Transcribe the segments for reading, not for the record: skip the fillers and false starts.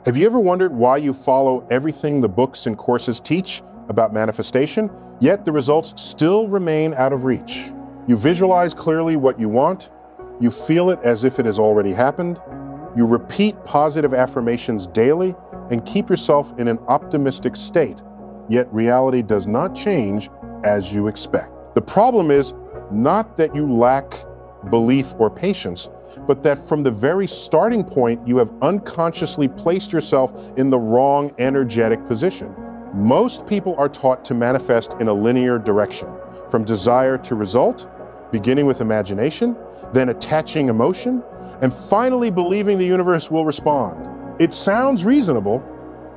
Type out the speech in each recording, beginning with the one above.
Have you ever wondered why you follow everything the books and courses teach about manifestation, yet the results still remain out of reach? You visualize clearly what you want, you feel it as if it has already happened, you repeat positive affirmations daily and keep yourself in an optimistic state, yet reality does not change as you expect. The problem is not that you lack belief or patience, but that from the very starting point, you have unconsciously placed yourself in the wrong energetic position. Most people are taught to manifest in a linear direction, from desire to result, beginning with imagination, then attaching emotion, and finally believing the universe will respond. It sounds reasonable,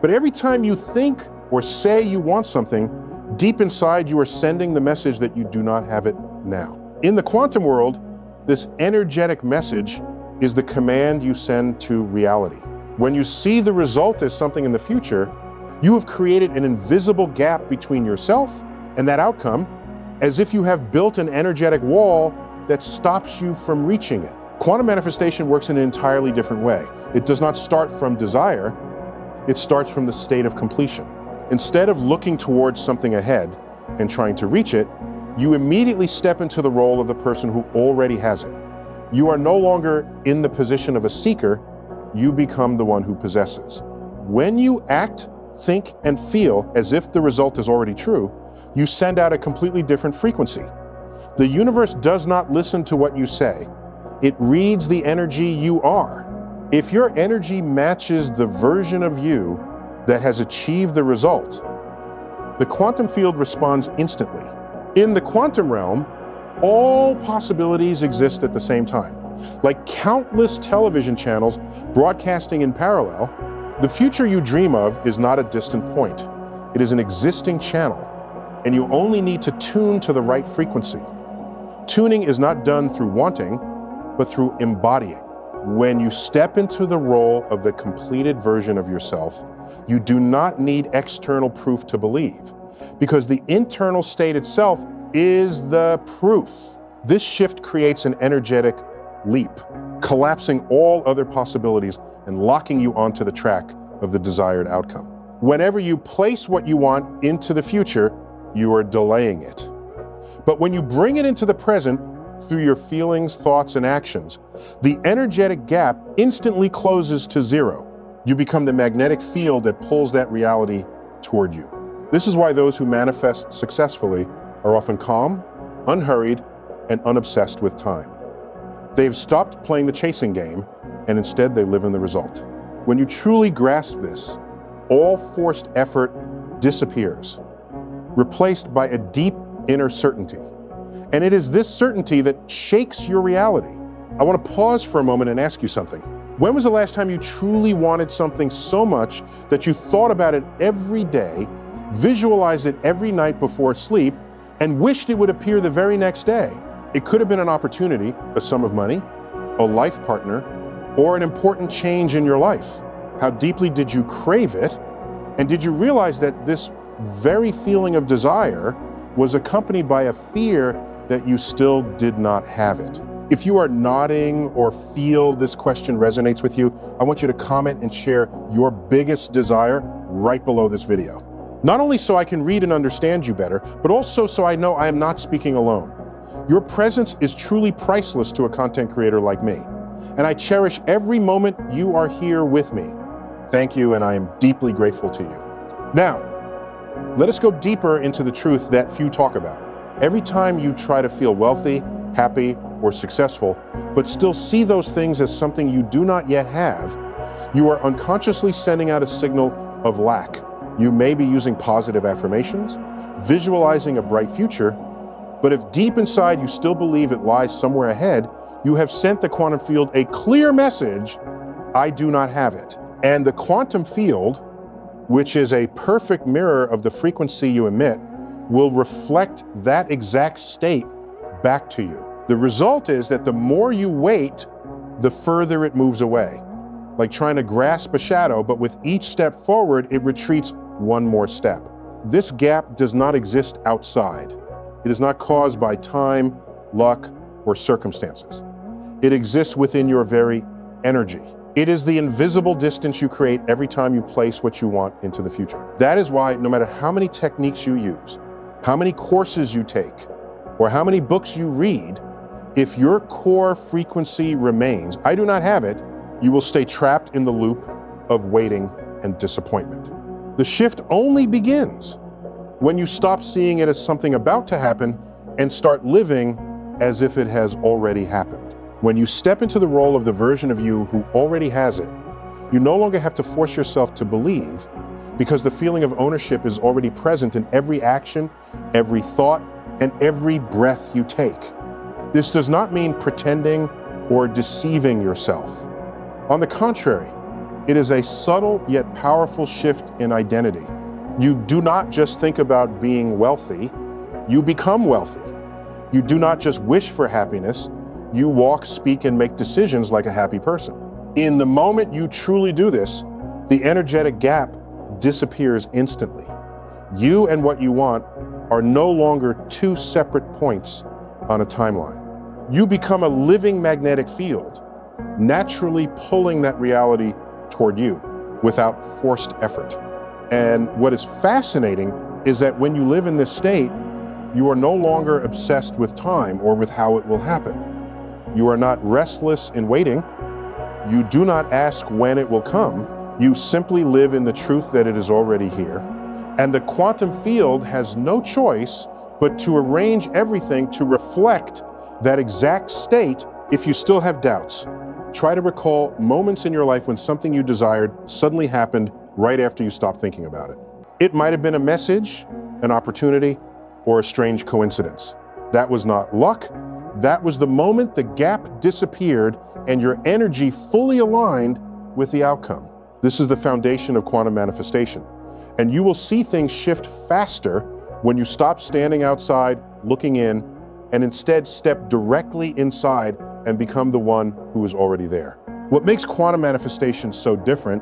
but every time you think or say you want something, deep inside you are sending the message that you do not have it now. In the quantum world, this energetic message is the command you send to reality. When you see the result as something in the future, you have created an invisible gap between yourself and that outcome, as if you have built an energetic wall that stops you from reaching it. Quantum manifestation works in an entirely different way. It does not start from desire, it starts from the state of completion. Instead of looking towards something ahead and trying to reach it, you immediately step into the role of the person who already has it. You are no longer in the position of a seeker, you become the one who possesses. When you act, think, and feel as if the result is already true, you send out a completely different frequency. The universe does not listen to what you say. It reads the energy you are. If your energy matches the version of you that has achieved the result, the quantum field responds instantly. In the quantum realm, all possibilities exist at the same time. Like countless television channels broadcasting in parallel, the future you dream of is not a distant point. It is an existing channel, and you only need to tune to the right frequency. Tuning is not done through wanting, but through embodying. When you step into the role of the completed version of yourself, you do not need external proof to believe, because the internal state itself is the proof. This shift creates an energetic leap, collapsing all other possibilities and locking you onto the track of the desired outcome. Whenever you place what you want into the future, you are delaying it. But when you bring it into the present through your feelings, thoughts, and actions, the energetic gap instantly closes to zero. You become the magnetic field that pulls that reality toward you. This is why those who manifest successfully are often calm, unhurried, and unobsessed with time. They've stopped playing the chasing game, and instead they live in the result. When you truly grasp this, all forced effort disappears, replaced by a deep inner certainty. And it is this certainty that shakes your reality. I want to pause for a moment and ask you something. When was the last time you truly wanted something so much that you thought about it every day, visualized it every night before sleep, and wished it would appear the very next day? It could have been an opportunity, a sum of money, a life partner, or an important change in your life. How deeply did you crave it? And did you realize that this very feeling of desire was accompanied by a fear that you still did not have it? If you are nodding or feel this question resonates with you, I want you to comment and share your biggest desire right below this video. Not only so I can read and understand you better, but also so I know I am not speaking alone. Your presence is truly priceless to a content creator like me, and I cherish every moment you are here with me. Thank you, and I am deeply grateful to you. Now, let us go deeper into the truth that few talk about. Every time you try to feel wealthy, happy, or successful, but still see those things as something you do not yet have, you are unconsciously sending out a signal of lack. You may be using positive affirmations, visualizing a bright future, but if deep inside you still believe it lies somewhere ahead, you have sent the quantum field a clear message: I do not have it. And the quantum field, which is a perfect mirror of the frequency you emit, will reflect that exact state back to you. The result is that the more you wait, the further it moves away. Like trying to grasp a shadow, but with each step forward, it retreats one more step. This gap does not exist outside. It is not caused by time, luck, or circumstances. It exists within your very energy. It is the invisible distance you create every time you place what you want into the future. That is why no matter how many techniques you use, how many courses you take, or how many books you read, if your core frequency remains, I do not have it, you will stay trapped in the loop of waiting and disappointment. The shift only begins when you stop seeing it as something about to happen and start living as if it has already happened. When you step into the role of the version of you who already has it, you no longer have to force yourself to believe, because the feeling of ownership is already present in every action, every thought, and every breath you take. This does not mean pretending or deceiving yourself. On the contrary, it is a subtle yet powerful shift in identity. You do not just think about being wealthy, you become wealthy. You do not just wish for happiness, you walk, speak, and make decisions like a happy person. In the moment you truly do this, the energetic gap disappears instantly. You and what you want are no longer two separate points on a timeline. You become a living magnetic field, naturally pulling that reality toward you without forced effort. And what is fascinating is that when you live in this state, you are no longer obsessed with time or with how it will happen. You are not restless in waiting. You do not ask when it will come. You simply live in the truth that it is already here. And the quantum field has no choice but to arrange everything to reflect that exact state. If you still have doubts, try to recall moments in your life when something you desired suddenly happened right after you stopped thinking about it. It might have been a message, an opportunity, or a strange coincidence. That was not luck. That was the moment the gap disappeared and your energy fully aligned with the outcome. This is the foundation of quantum manifestation. And you will see things shift faster when you stop standing outside, looking in, and instead step directly inside and become the one who is already there. What makes quantum manifestation so different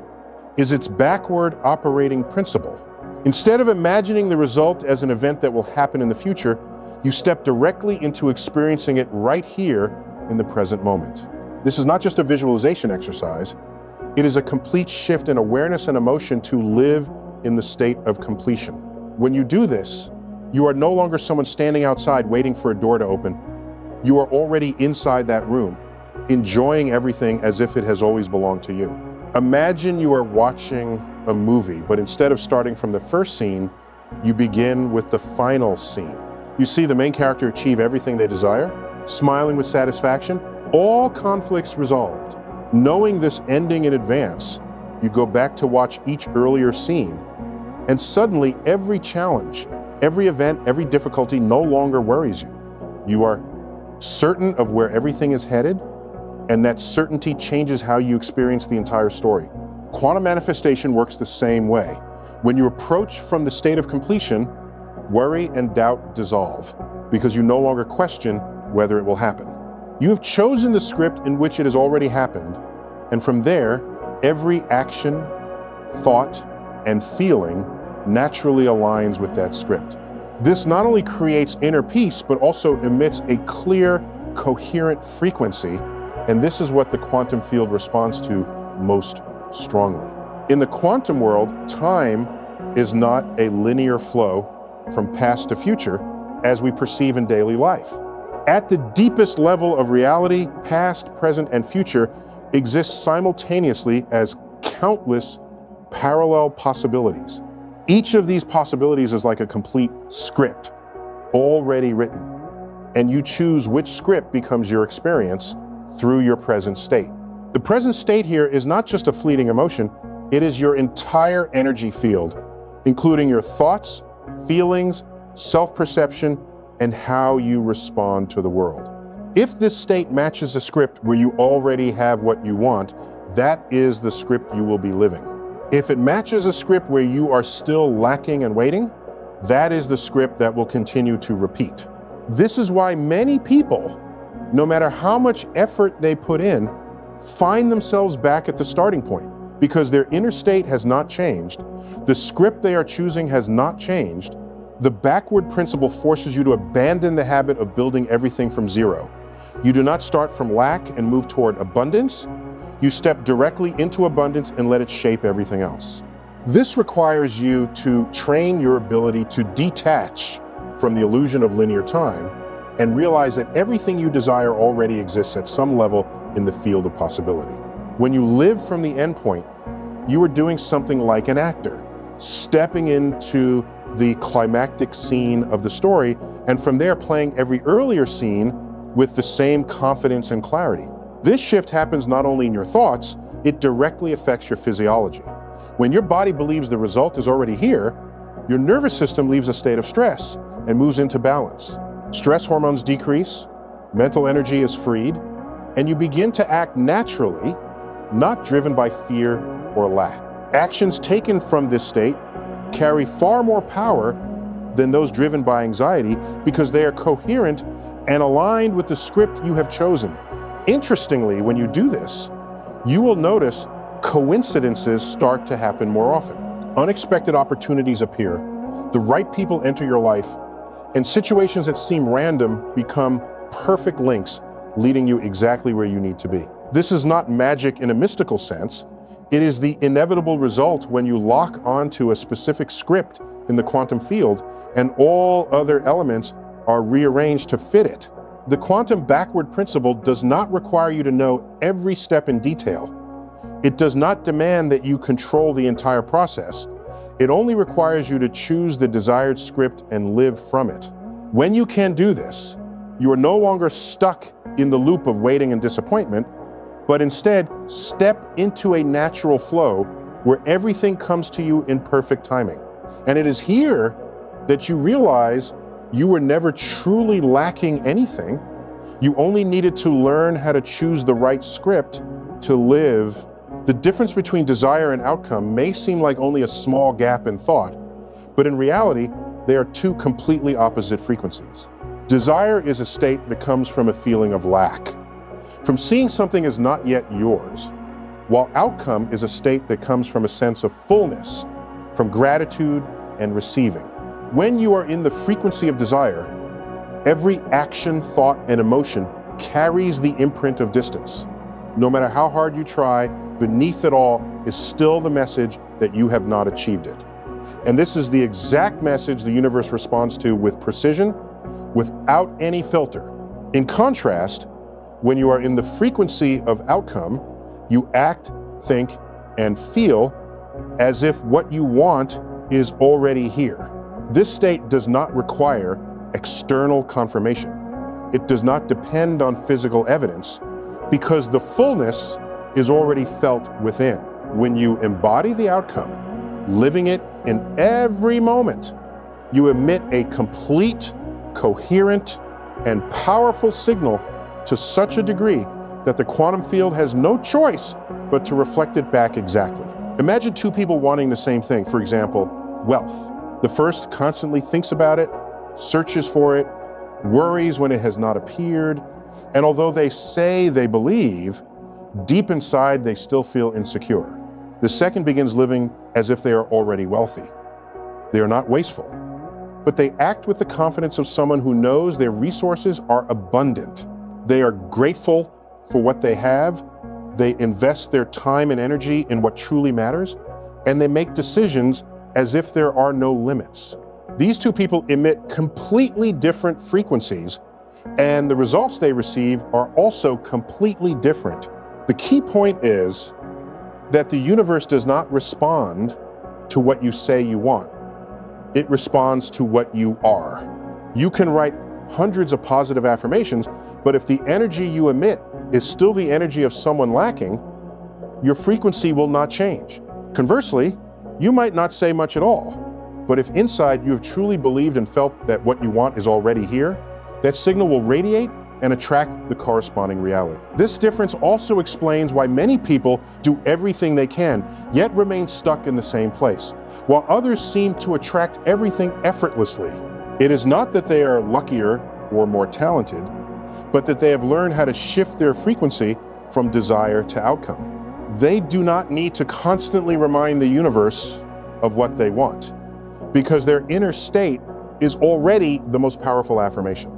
is its backward operating principle. Instead of imagining the result as an event that will happen in the future, you step directly into experiencing it right here in the present moment. This is not just a visualization exercise. It is a complete shift in awareness and emotion to live in the state of completion. When you do this, you are no longer someone standing outside waiting for a door to open. You are already inside that room, enjoying everything as if it has always belonged to you. Imagine you are watching a movie, but instead of starting from the first scene, you begin with the final scene. You see the main character achieve everything they desire, smiling with satisfaction, all conflicts resolved. Knowing this ending in advance, you go back to watch each earlier scene, and suddenly every challenge, every event, every difficulty no longer worries you. You are certain of where everything is headed, and that certainty changes how you experience the entire story. Quantum manifestation works the same way. When you approach from the state of completion, worry and doubt dissolve because you no longer question whether it will happen. You have chosen the script in which it has already happened, and from there, every action, thought, and feeling naturally aligns with that script. This not only creates inner peace, but also emits a clear, coherent frequency, and this is what the quantum field responds to most strongly. In the quantum world, time is not a linear flow from past to future as we perceive in daily life. At the deepest level of reality, past, present, and future exist simultaneously as countless parallel possibilities. Each of these possibilities is like a complete script, already written, and you choose which script becomes your experience through your present state. The present state here is not just a fleeting emotion, it is your entire energy field, including your thoughts, feelings, self-perception, and how you respond to the world. If this state matches a script where you already have what you want, that is the script you will be living. If it matches a script where you are still lacking and waiting, that is the script that will continue to repeat. This is why many people, no matter how much effort they put in, find themselves back at the starting point because their inner state has not changed, the script they are choosing has not changed. The backward principle forces you to abandon the habit of building everything from zero. You do not start from lack and move toward abundance. You step directly into abundance and let it shape everything else. This requires you to train your ability to detach from the illusion of linear time and realize that everything you desire already exists at some level in the field of possibility. When you live from the endpoint, you are doing something like an actor, stepping into the climactic scene of the story, and from there playing every earlier scene with the same confidence and clarity. This shift happens not only in your thoughts, it directly affects your physiology. When your body believes the result is already here, your nervous system leaves a state of stress and moves into balance. Stress hormones decrease, mental energy is freed, and you begin to act naturally, not driven by fear or lack. Actions taken from this state carry far more power than those driven by anxiety because they are coherent and aligned with the script you have chosen. Interestingly, when you do this, you will notice coincidences start to happen more often. Unexpected opportunities appear, the right people enter your life, and situations that seem random become perfect links, leading you exactly where you need to be. This is not magic in a mystical sense. It is the inevitable result when you lock onto a specific script in the quantum field and all other elements are rearranged to fit it. The quantum backward principle does not require you to know every step in detail. It does not demand that you control the entire process. It only requires you to choose the desired script and live from it. When you can do this, you are no longer stuck in the loop of waiting and disappointment, but instead step into a natural flow where everything comes to you in perfect timing. And it is here that you realize you were never truly lacking anything. You only needed to learn how to choose the right script to live. The difference between desire and outcome may seem like only a small gap in thought, but in reality, they are two completely opposite frequencies. Desire is a state that comes from a feeling of lack, from seeing something as not yet yours, while outcome is a state that comes from a sense of fullness, from gratitude and receiving. When you are in the frequency of desire, every action, thought, and emotion carries the imprint of distance. No matter how hard you try, beneath it all is still the message that you have not achieved it. And this is the exact message the universe responds to with precision, without any filter. In contrast, when you are in the frequency of outcome, you act, think, and feel as if what you want is already here. This state does not require external confirmation. It does not depend on physical evidence because the fullness is already felt within. When you embody the outcome, living it in every moment, you emit a complete, coherent, and powerful signal to such a degree that the quantum field has no choice but to reflect it back exactly. Imagine two people wanting the same thing, for example, wealth. The first constantly thinks about it, searches for it, worries when it has not appeared, and although they say they believe, deep inside they still feel insecure. The second begins living as if they are already wealthy. They are not wasteful, but they act with the confidence of someone who knows their resources are abundant. They are grateful for what they have, they invest their time and energy in what truly matters, and they make decisions as if there are no limits. These two people emit completely different frequencies, and the results they receive are also completely different. The key point is that the universe does not respond to what you say you want. It responds to what you are. You can write hundreds of positive affirmations, but if the energy you emit is still the energy of someone lacking, your frequency will not change. Conversely, you might not say much at all, but if inside you have truly believed and felt that what you want is already here, that signal will radiate and attract the corresponding reality. This difference also explains why many people do everything they can, yet remain stuck in the same place, while others seem to attract everything effortlessly. It is not that they are luckier or more talented, but that they have learned how to shift their frequency from desire to outcome. They do not need to constantly remind the universe of what they want, because their inner state is already the most powerful affirmation.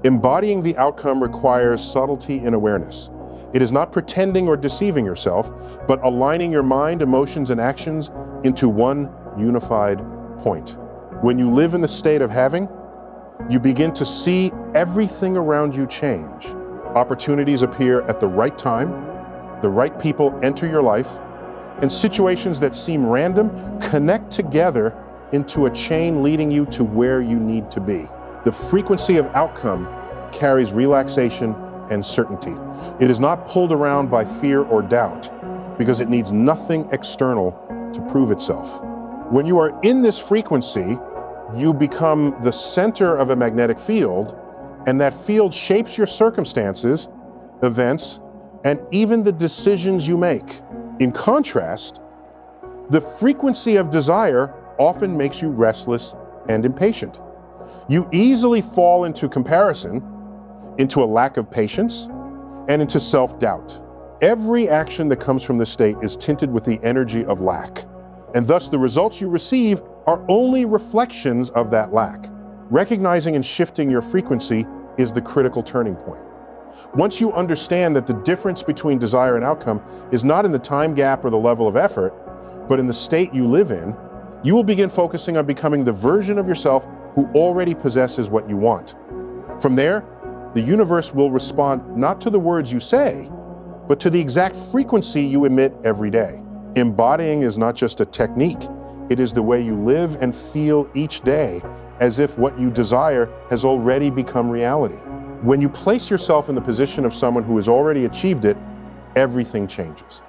Embodying the outcome requires subtlety and awareness. It is not pretending or deceiving yourself, but aligning your mind, emotions, and actions into one unified point. When you live in the state of having, you begin to see everything around you change. Opportunities appear at the right time, the right people enter your life, and situations that seem random connect together into a chain leading you to where you need to be. The frequency of outcome carries relaxation and certainty. It is not pulled around by fear or doubt because it needs nothing external to prove itself. When you are in this frequency, you become the center of a magnetic field, and that field shapes your circumstances, events, and even the decisions you make. In contrast, the frequency of desire often makes you restless and impatient. You easily fall into comparison, into a lack of patience, and into self-doubt. Every action that comes from this state is tinted with the energy of lack, and thus the results you receive are only reflections of that lack. Recognizing and shifting your frequency is the critical turning point. Once you understand that the difference between desire and outcome is not in the time gap or the level of effort, but in the state you live in, you will begin focusing on becoming the version of yourself who already possesses what you want. From there, the universe will respond not to the words you say, but to the exact frequency you emit every day. Embodying is not just a technique, it is the way you live and feel each day, as if what you desire has already become reality. When you place yourself in the position of someone who has already achieved it, everything changes.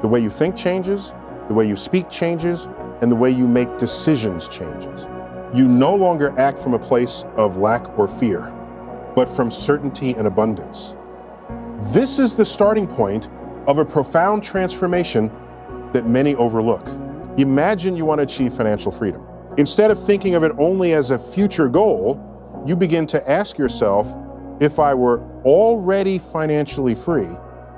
The way you think changes, the way you speak changes, and the way you make decisions changes. You no longer act from a place of lack or fear, but from certainty and abundance. This is the starting point of a profound transformation that many overlook. Imagine you want to achieve financial freedom. Instead of thinking of it only as a future goal, you begin to ask yourself, if I were already financially free,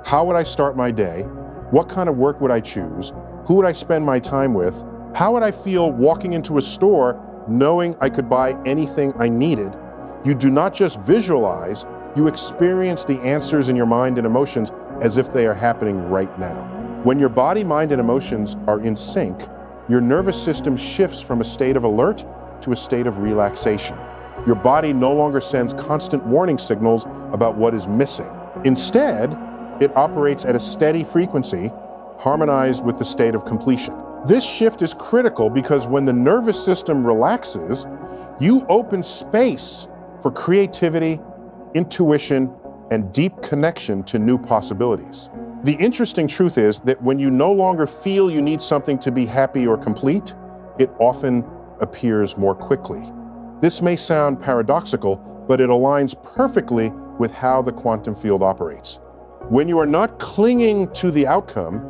how would I start my day? What kind of work would I choose? Who would I spend my time with? How would I feel walking into a store knowing I could buy anything I needed? You do not just visualize, you experience the answers in your mind and emotions as if they are happening right now. When your body, mind, and emotions are in sync, your nervous system shifts from a state of alert to a state of relaxation. Your body no longer sends constant warning signals about what is missing. Instead, it operates at a steady frequency, harmonized with the state of completion. This shift is critical because when the nervous system relaxes, you open space for creativity, intuition, and deep connection to new possibilities. The interesting truth is that when you no longer feel you need something to be happy or complete, it often appears more quickly. This may sound paradoxical, but it aligns perfectly with how the quantum field operates. When you are not clinging to the outcome,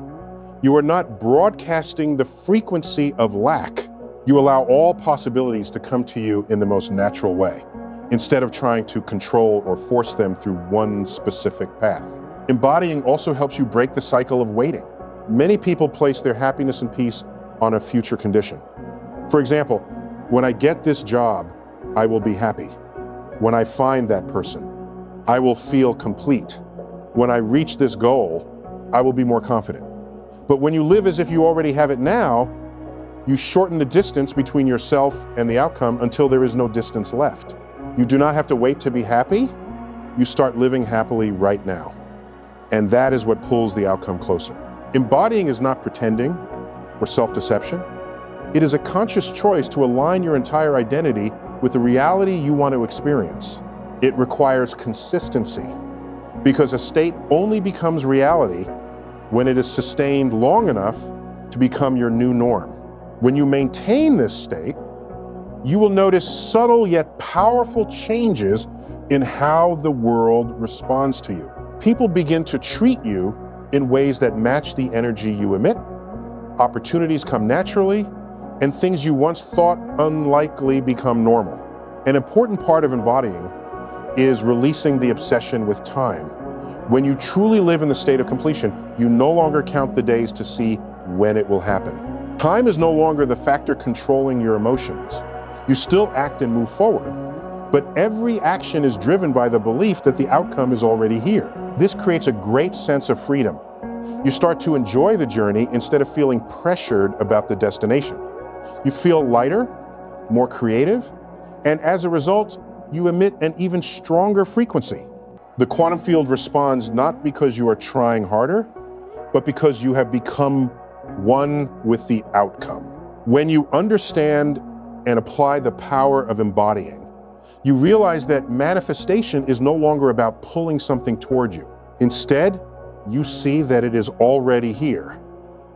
you are not broadcasting the frequency of lack. You allow all possibilities to come to you in the most natural way, instead of trying to control or force them through one specific path. Embodying also helps you break the cycle of waiting. Many people place their happiness and peace on a future condition. For example, when I get this job, I will be happy. When I find that person, I will feel complete. When I reach this goal, I will be more confident. But when you live as if you already have it now, you shorten the distance between yourself and the outcome until there is no distance left. You do not have to wait to be happy. You start living happily right now. And that is what pulls the outcome closer. Embodying is not pretending or self-deception. It is a conscious choice to align your entire identity with the reality you want to experience. It requires consistency, because a state only becomes reality when it is sustained long enough to become your new norm. When you maintain this state, you will notice subtle yet powerful changes in how the world responds to you. People begin to treat you in ways that match the energy you emit. Opportunities come naturally, and things you once thought unlikely become normal. An important part of embodying is releasing the obsession with time. When you truly live in the state of completion, you no longer count the days to see when it will happen. Time is no longer the factor controlling your emotions. You still act and move forward, but every action is driven by the belief that the outcome is already here. This creates a great sense of freedom. You start to enjoy the journey instead of feeling pressured about the destination. You feel lighter, more creative, and as a result, you emit an even stronger frequency. The quantum field responds not because you are trying harder, but because you have become one with the outcome. When you understand and apply the power of embodying, you realize that manifestation is no longer about pulling something toward you. Instead, you see that it is already here,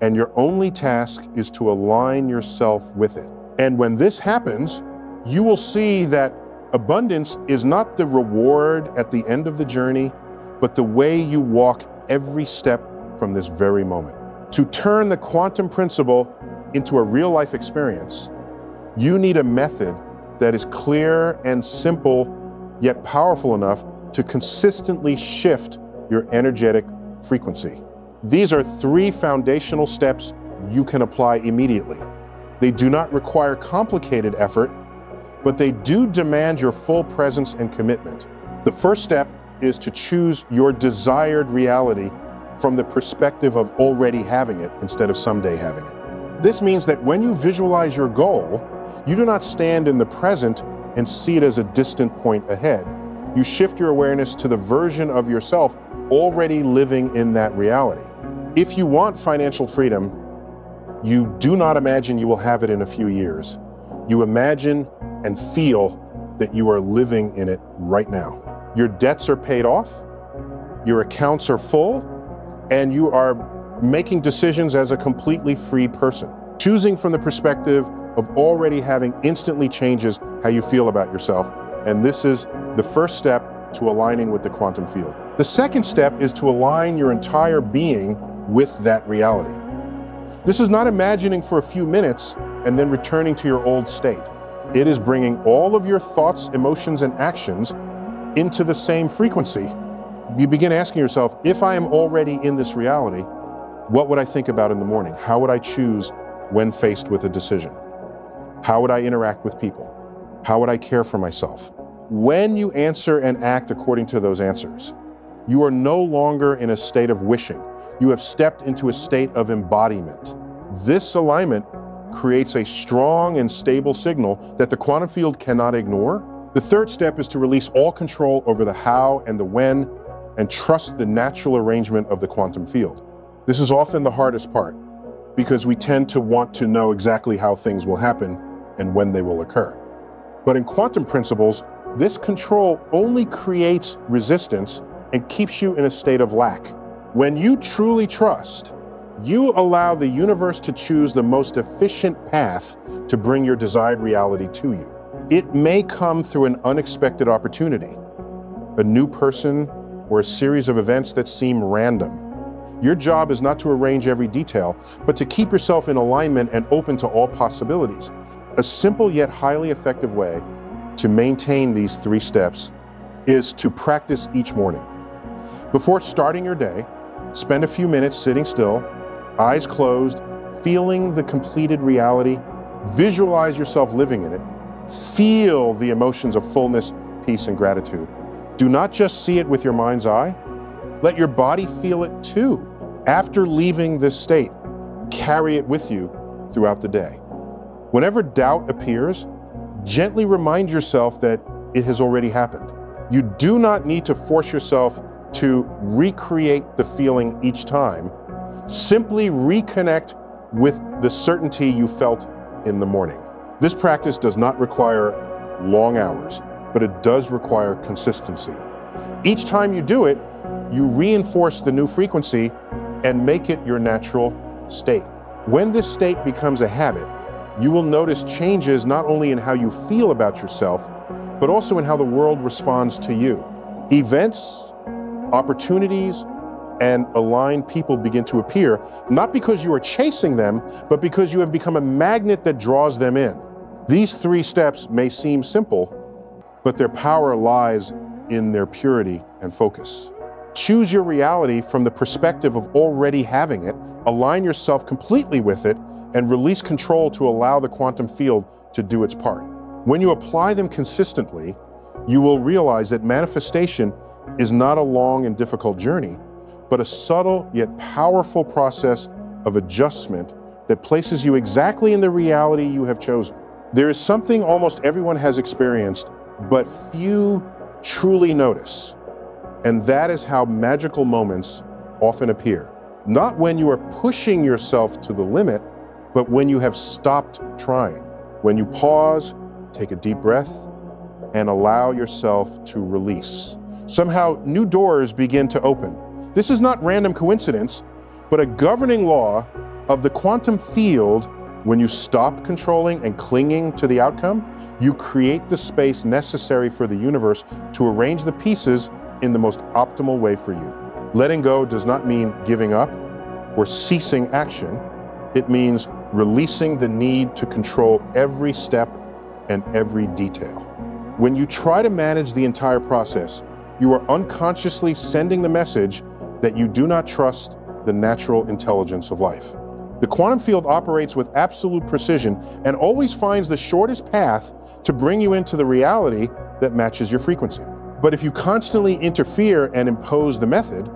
and your only task is to align yourself with it. And when this happens, you will see that abundance is not the reward at the end of the journey, but the way you walk every step from this very moment. To turn the quantum principle into a real-life experience, you need a method that is clear and simple, yet powerful enough to consistently shift your energetic frequency. These are 3 foundational steps you can apply immediately. They do not require complicated effort, but they do demand your full presence and commitment. The first step is to choose your desired reality from the perspective of already having it instead of someday having it. This means that when you visualize your goal, you do not stand in the present and see it as a distant point ahead. You shift your awareness to the version of yourself already living in that reality. If you want financial freedom, you do not imagine you will have it in a few years. You imagine and feel that you are living in it right now. Your debts are paid off, your accounts are full, and you are making decisions as a completely free person. Choosing from the perspective of already having instantly changes how you feel about yourself, and this is the first step to aligning with the quantum field. The second step is to align your entire being with that reality. This is not imagining for a few minutes and then returning to your old state. It is bringing all of your thoughts, emotions, and actions into the same frequency. You begin asking yourself, if I am already in this reality, what would I think about in the morning? How would I choose when faced with a decision? How would I interact with people? How would I care for myself? When you answer and act according to those answers, you are no longer in a state of wishing. You have stepped into a state of embodiment. This alignment creates a strong and stable signal that the quantum field cannot ignore. The third step is to release all control over the how and the when, and trust the natural arrangement of the quantum field. This is often the hardest part, because we tend to want to know exactly how things will happen and when they will occur. But in quantum principles, this control only creates resistance and keeps you in a state of lack. When you truly trust, you allow the universe to choose the most efficient path to bring your desired reality to you. It may come through an unexpected opportunity, a new person, or a series of events that seem random. Your job is not to arrange every detail, but to keep yourself in alignment and open to all possibilities. A simple yet highly effective way to maintain these 3 steps is to practice each morning. Before starting your day, spend a few minutes sitting still, eyes closed, feeling the completed reality. Visualize yourself living in it. Feel the emotions of fullness, peace, and gratitude. Do not just see it with your mind's eye. Let your body feel it too. After leaving this state, carry it with you throughout the day. Whenever doubt appears, gently remind yourself that it has already happened. You do not need to force yourself to recreate the feeling each time. Simply reconnect with the certainty you felt in the morning. This practice does not require long hours, but it does require consistency. Each time you do it, you reinforce the new frequency and make it your natural state. When this state becomes a habit, you will notice changes not only in how you feel about yourself, but also in how the world responds to you. Events, opportunities, and aligned people begin to appear, not because you are chasing them, but because you have become a magnet that draws them in. These 3 steps may seem simple, but their power lies in their purity and focus. Choose your reality from the perspective of already having it, align yourself completely with it, and release control to allow the quantum field to do its part. When you apply them consistently, you will realize that manifestation is not a long and difficult journey, but a subtle yet powerful process of adjustment that places you exactly in the reality you have chosen. There is something almost everyone has experienced, but few truly notice. And that is how magical moments often appear. Not when you are pushing yourself to the limit, but when you have stopped trying. When you pause, take a deep breath, and allow yourself to release. Somehow, new doors begin to open. This is not random coincidence, but a governing law of the quantum field. When you stop controlling and clinging to the outcome, you create the space necessary for the universe to arrange the pieces in the most optimal way for you. Letting go does not mean giving up or ceasing action. It means releasing the need to control every step and every detail. When you try to manage the entire process, you are unconsciously sending the message that you do not trust the natural intelligence of life. The quantum field operates with absolute precision and always finds the shortest path to bring you into the reality that matches your frequency. But if you constantly interfere and impose the method,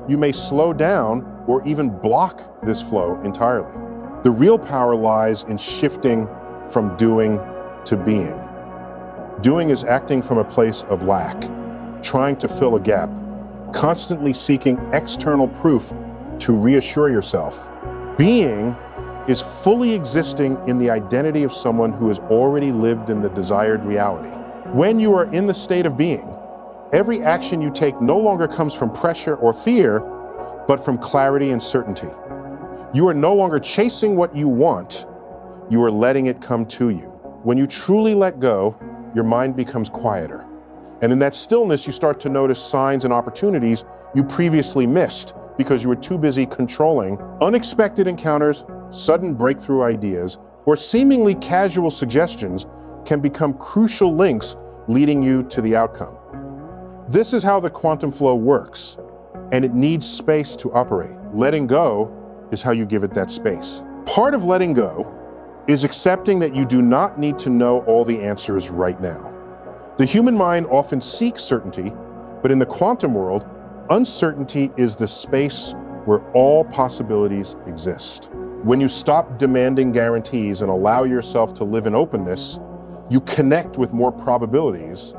you may slow down or even block this flow entirely. The real power lies in shifting from doing to being. Doing is acting from a place of lack, trying to fill a gap, constantly seeking external proof to reassure yourself. Being is fully existing in the identity of someone who has already lived in the desired reality. When you are in the state of being, every action you take no longer comes from pressure or fear, but from clarity and certainty. You are no longer chasing what you want, you are letting it come to you. When you truly let go, your mind becomes quieter. And in that stillness, you start to notice signs and opportunities you previously missed because you were too busy controlling. Unexpected encounters, sudden breakthrough ideas, or seemingly casual suggestions can become crucial links leading you to the outcome. This is how the quantum flow works, and it needs space to operate. Letting go is how you give it that space. Part of letting go is accepting that you do not need to know all the answers right now. The human mind often seeks certainty, but in the quantum world, uncertainty is the space where all possibilities exist. When you stop demanding guarantees and allow yourself to live in openness, you connect with more probabilities,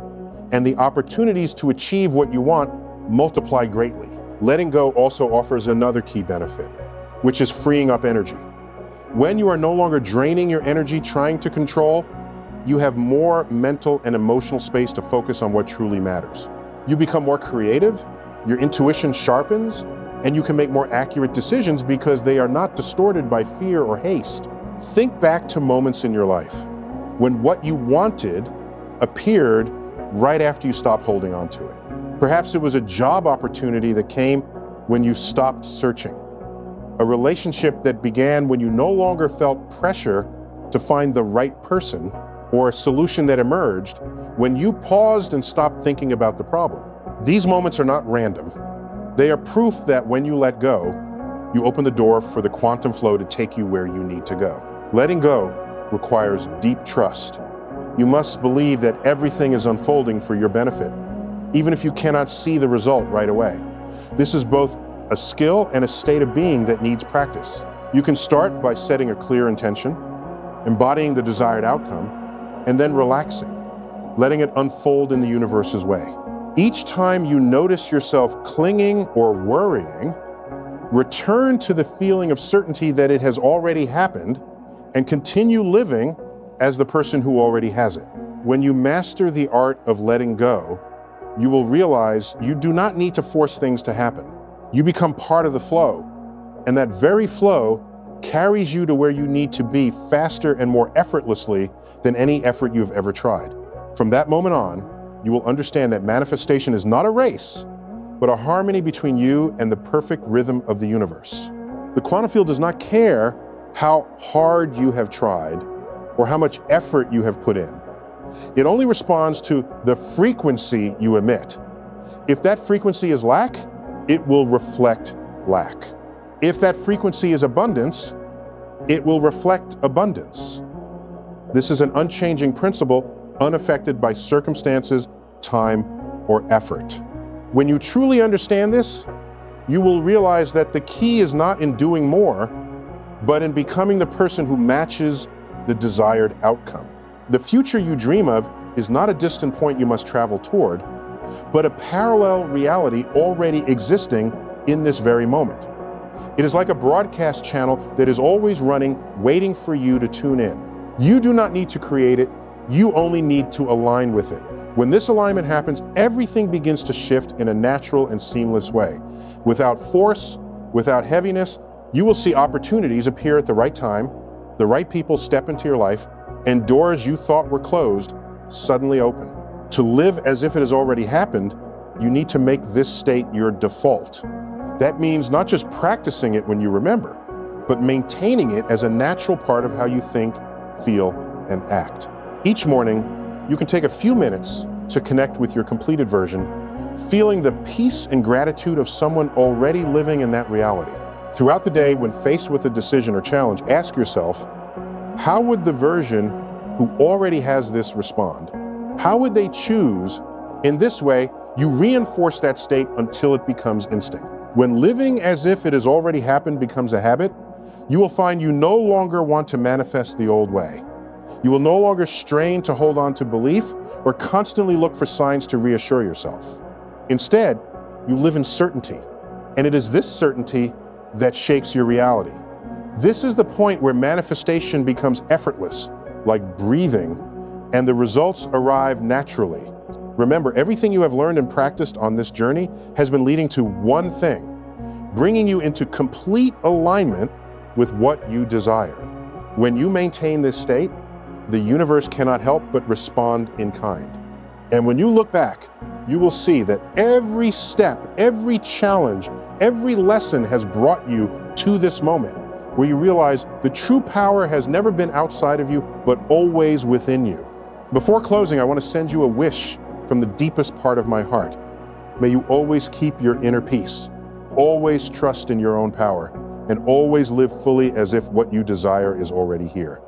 and the opportunities to achieve what you want multiply greatly. Letting go also offers another key benefit, which is freeing up energy. When you are no longer draining your energy trying to control, you have more mental and emotional space to focus on what truly matters. You become more creative, your intuition sharpens, and you can make more accurate decisions because they are not distorted by fear or haste. Think back to moments in your life when what you wanted appeared right after you stopped holding on to it. Perhaps it was a job opportunity that came when you stopped searching. A relationship that began when you no longer felt pressure to find the right person, or a solution that emerged when you paused and stopped thinking about the problem. These moments are not random. They are proof that when you let go, you open the door for the quantum flow to take you where you need to go. Letting go requires deep trust. You must believe that everything is unfolding for your benefit, even if you cannot see the result right away. This is both a skill and a state of being that needs practice. You can start by setting a clear intention, embodying the desired outcome, and then relaxing, letting it unfold in the universe's way. Each time you notice yourself clinging or worrying, return to the feeling of certainty that it has already happened and continue living as the person who already has it. When you master the art of letting go, you will realize you do not need to force things to happen. You become part of the flow, and that very flow carries you to where you need to be faster and more effortlessly than any effort you've ever tried. From that moment on, you will understand that manifestation is not a race, but a harmony between you and the perfect rhythm of the universe. The quantum field does not care how hard you have tried or how much effort you have put in. It only responds to the frequency you emit. If that frequency is lack, it will reflect lack. If that frequency is abundance, it will reflect abundance. This is an unchanging principle, unaffected by circumstances, time, or effort. When you truly understand this, you will realize that the key is not in doing more, but in becoming the person who matches the desired outcome. The future you dream of is not a distant point you must travel toward, but a parallel reality already existing in this very moment. It is like a broadcast channel that is always running, waiting for you to tune in. You do not need to create it, you only need to align with it. When this alignment happens, everything begins to shift in a natural and seamless way. Without force, without heaviness, you will see opportunities appear at the right time, the right people step into your life, and doors you thought were closed suddenly open. To live as if it has already happened, you need to make this state your default. That means not just practicing it when you remember, but maintaining it as a natural part of how you think, feel, and act. Each morning, you can take a few minutes to connect with your completed version, feeling the peace and gratitude of someone already living in that reality. Throughout the day, when faced with a decision or challenge, ask yourself, how would the version who already has this respond? How would they choose? In this way, you reinforce that state until it becomes instinct. When living as if it has already happened becomes a habit, you will find you no longer want to manifest the old way. You will no longer strain to hold on to belief or constantly look for signs to reassure yourself. Instead, you live in certainty, and it is this certainty that shakes your reality. This is the point where manifestation becomes effortless, like breathing, and the results arrive naturally. Remember, everything you have learned and practiced on this journey has been leading to one thing, bringing you into complete alignment with what you desire. When you maintain this state, the universe cannot help but respond in kind. And when you look back, you will see that every step, every challenge, every lesson has brought you to this moment where you realize the true power has never been outside of you, but always within you. Before closing, I want to send you a wish from the deepest part of my heart. May you always keep your inner peace, always trust in your own power, and always live fully as if what you desire is already here.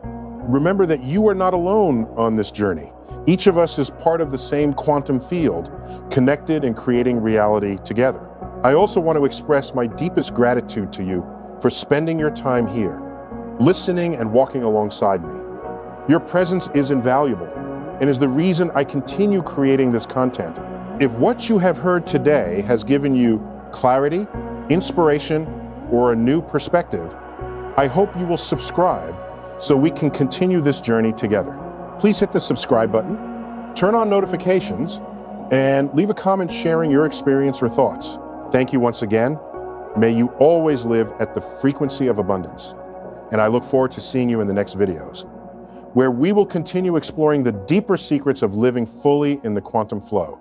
Remember that you are not alone on this journey. Each of us is part of the same quantum field, connected and creating reality together. I also want to express my deepest gratitude to you for spending your time here, listening and walking alongside me. Your presence is invaluable and is the reason I continue creating this content. If what you have heard today has given you clarity, inspiration, or a new perspective, I hope you will subscribe so we can continue this journey together. Please hit the subscribe button, turn on notifications, and leave a comment sharing your experience or thoughts. Thank you once again. May you always live at the frequency of abundance. And I look forward to seeing you in the next videos, where we will continue exploring the deeper secrets of living fully in the quantum flow.